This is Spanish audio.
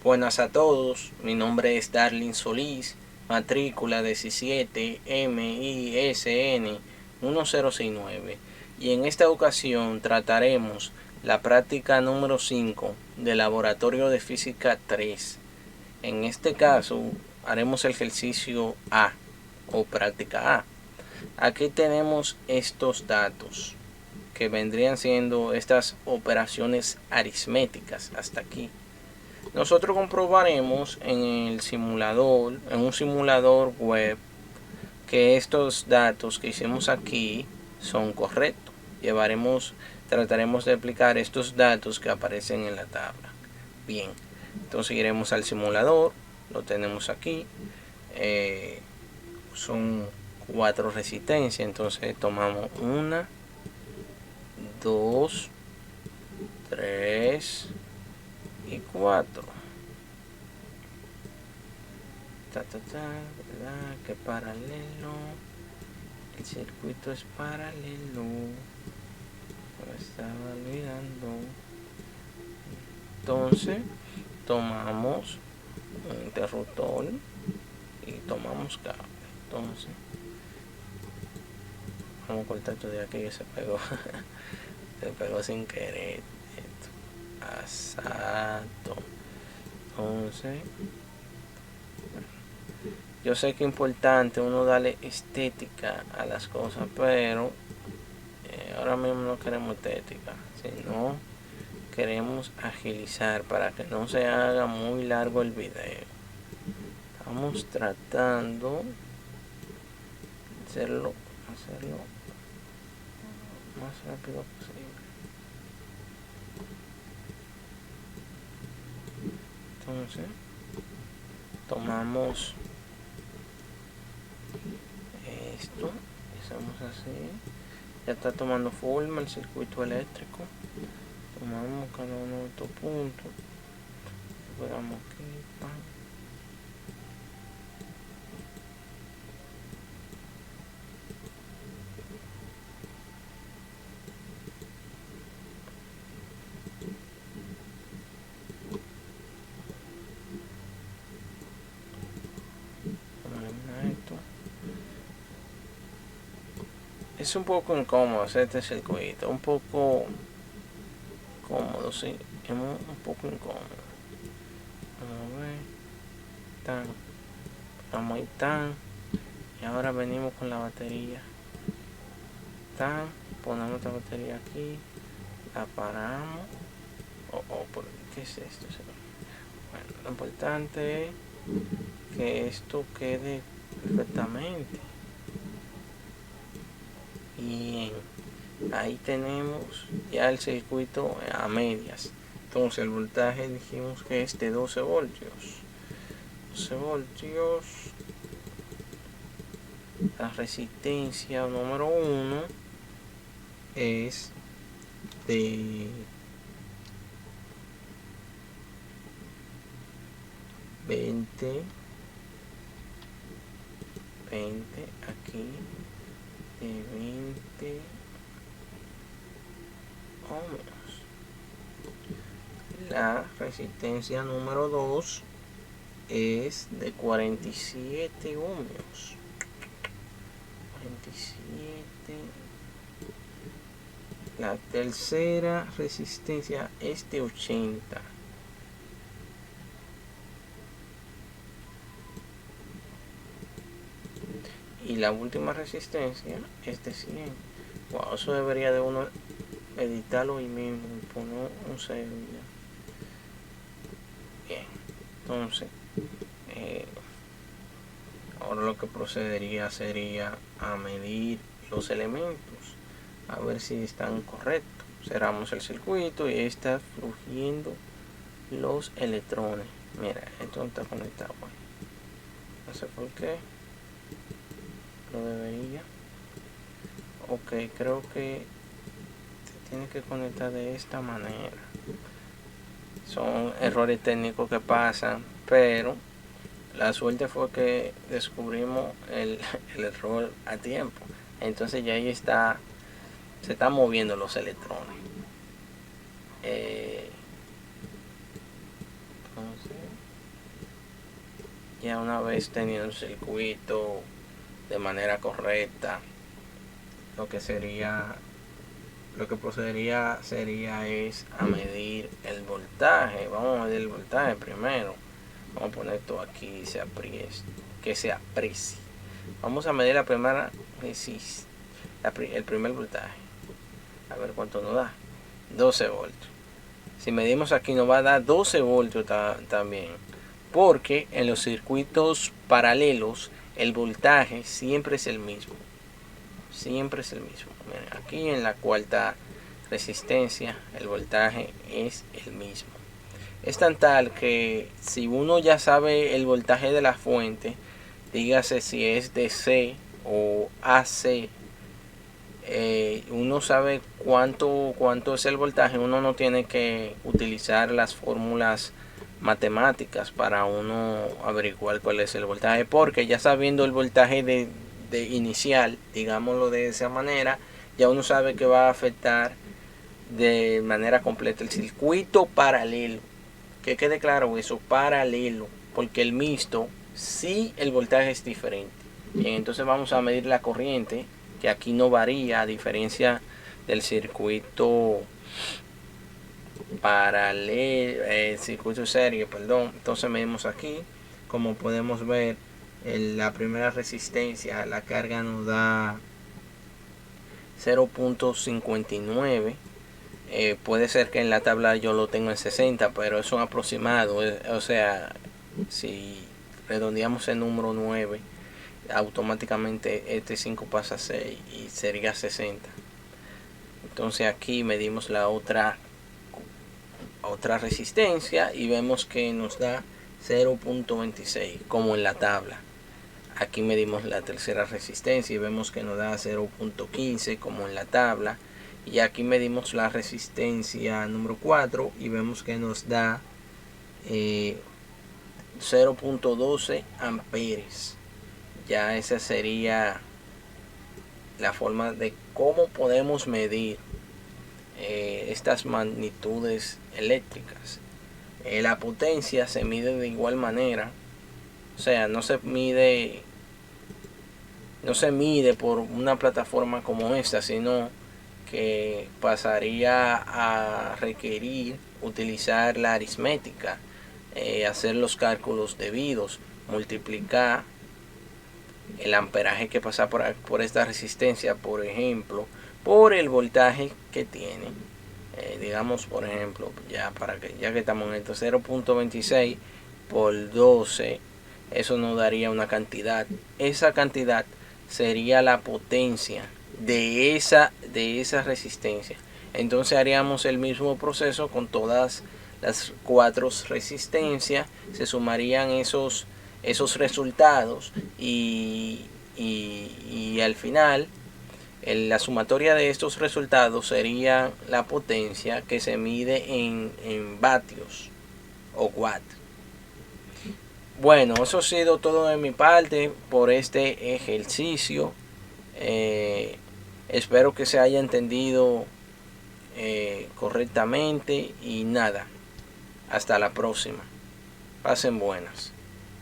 Buenas a todos, mi nombre es Darlin Solís, matrícula 17 MISN 1069, y en esta ocasión trataremos la práctica número 5 del laboratorio de física 3. En este caso haremos el ejercicio A o práctica A. Aquí tenemos estos datos que vendrían siendo estas operaciones aritméticas hasta aquí. Nosotros comprobaremos en el simulador, en un simulador web, que estos datos que hicimos aquí son correctos. Trataremos de aplicar estos datos que aparecen en la tabla. Bien, entonces iremos al simulador, lo tenemos aquí. Son 4 resistencias, entonces tomamos 1, 2, 3 y 4. ¿Verdad? Que paralelo, el circuito es paralelo, me estaba olvidando. Entonces tomamos un interruptor y tomamos cable. Entonces vamos a cortar esto de aquí que se pegó. Se pegó sin querer esto. Exacto. Entonces yo sé que es importante uno darle estética a las cosas, pero ahora mismo no queremos estética, sino queremos agilizar para que no se haga muy largo el video. Estamos tratando de hacerlo más rápido posible. Entonces tomamos esto, hacemos así, ya está tomando forma el circuito eléctrico. Tomamos cada uno de estos puntos, pegamos aquí, esto. Es un poco incómodo hacer este circuito, un poco cómodo, sí, es un poco incómodo. Vamos a ver, tan, vamos ahí tan, y ahora venimos con la batería, tan, ponemos esta batería aquí, la paramos. ¿Qué es esto? Bueno, lo importante es que esto quede perfectamente. Bien, ahí tenemos ya el circuito a medias. Entonces el voltaje dijimos que es de 12 voltios. 12 voltios. La resistencia número 1 es de 20 aquí, de 20 ohmios. La resistencia número 2 es de 47 ohmios. 47. La tercera resistencia es de 80. Y la última resistencia es de 100. Wow, eso debería de uno editarlo hoy mismo y poner un 0 ya. Bien, entonces ahora lo que procedería sería a medir los elementos, a ver si están correctos. Cerramos el circuito y está fluyendo los electrones. Mira, esto no está conectado ahí. No sé por qué. Lo debería. Ok, creo que se tiene que conectar de esta manera. Son errores técnicos que pasan, pero la suerte fue que descubrimos el error a tiempo. Entonces ya ahí se están moviendo los electrones. Entonces, ya una vez teniendo el circuito de manera correcta, lo que procedería sería es a medir el voltaje. Vamos a medir el voltaje primero. Vamos a poner esto aquí que se aprecie. Vamos a medir la primera el primer voltaje. A ver cuánto nos da. 12 voltios. Si medimos aquí nos va a dar 12 voltios también. Porque en los circuitos paralelos el voltaje siempre es el mismo. Siempre es el mismo. Miren, aquí en la cuarta resistencia el voltaje es el mismo. Es tan tal que si uno ya sabe el voltaje de la fuente, dígase si es DC o AC, uno sabe cuánto es el voltaje. Uno no tiene que utilizar las fórmulas matemáticas para uno averiguar cuál es el voltaje, porque ya sabiendo el voltaje de inicial, digámoslo de esa manera, ya uno sabe que va a afectar de manera completa el circuito paralelo. Que quede claro eso, paralelo, porque el mixto sí el voltaje es diferente. Bien, entonces vamos a medir la corriente, que aquí no varía a diferencia del circuito paralelo, circuito serie, perdón. Entonces medimos aquí, como podemos ver, la primera resistencia, la carga nos da 0.59. Puede ser que en la tabla yo lo tengo en 60, pero es un aproximado. O sea, si redondeamos el número 9, automáticamente este 5 pasa a 6 y sería 60. Entonces aquí medimos la otra resistencia y vemos que nos da 0.26 como en la tabla. Aquí medimos la tercera resistencia y vemos que nos da 0.15 como en la tabla. Y aquí medimos la resistencia número 4 y vemos que nos da 0.12 amperes. Ya esa sería la forma de cómo podemos medir estas magnitudes eléctricas. La potencia se mide de igual manera. O sea, no se mide por una plataforma como esta, sino que pasaría a requerir utilizar la aritmética, hacer los cálculos debidos, multiplicar el amperaje que pasa por esta resistencia, por ejemplo, por el voltaje que tiene. Digamos, por ejemplo, ya que estamos en esto, 0.26 por 12, eso nos daría una cantidad. Esa cantidad sería la potencia de esa resistencia. Entonces haríamos el mismo proceso con todas las 4 resistencias, se sumarían esos resultados y al final la sumatoria de estos resultados sería la potencia que se mide en vatios o watt. Bueno, eso ha sido todo de mi parte por este ejercicio. Espero que se haya entendido correctamente y nada, hasta la próxima. Pasen buenas.